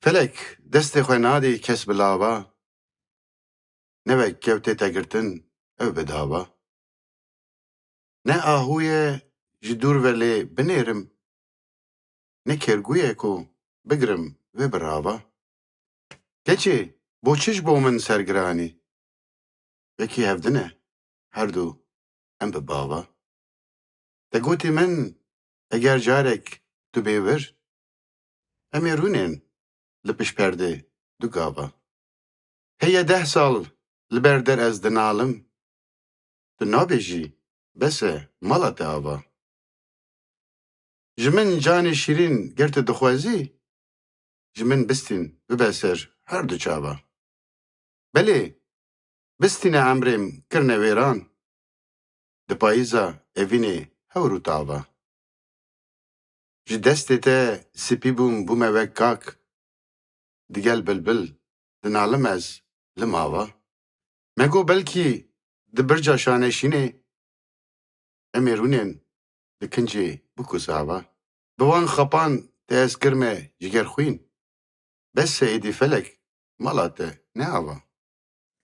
Felek destê xwe nadê kes bi lava, nevek kewtê te girtin ew bi dava. Ne ahûye ji dûr ve lê binêrim, ne kêrgûye ku bigirim vê bi rava. Keçê bo çi ji bo min sergiranî, wekî hevdin e her du em bi bava. Te gotî min eger carek tu bêvir, em ê rûnên li pişt perdê du gava. Heye 10 sal li ber der ez dinalim, tu nabêjî bes e mala te ava. Ji min canê şîrîn ger tu dixwazî, ji min bistîn bibe ser her du çava. Belê bistîne emrêm kirine wêran, di payîza evînê hewr û tava. Ji destê te spî bûm bûme wek kak, digel bilbil dinalim ez li mava. Me got belkî di birca şaneşînê, em ê rûnên di kincê bikû sava. Bi wan xepan te ez kirme jigerxwîn, bes e êdî felek mala te ne ava.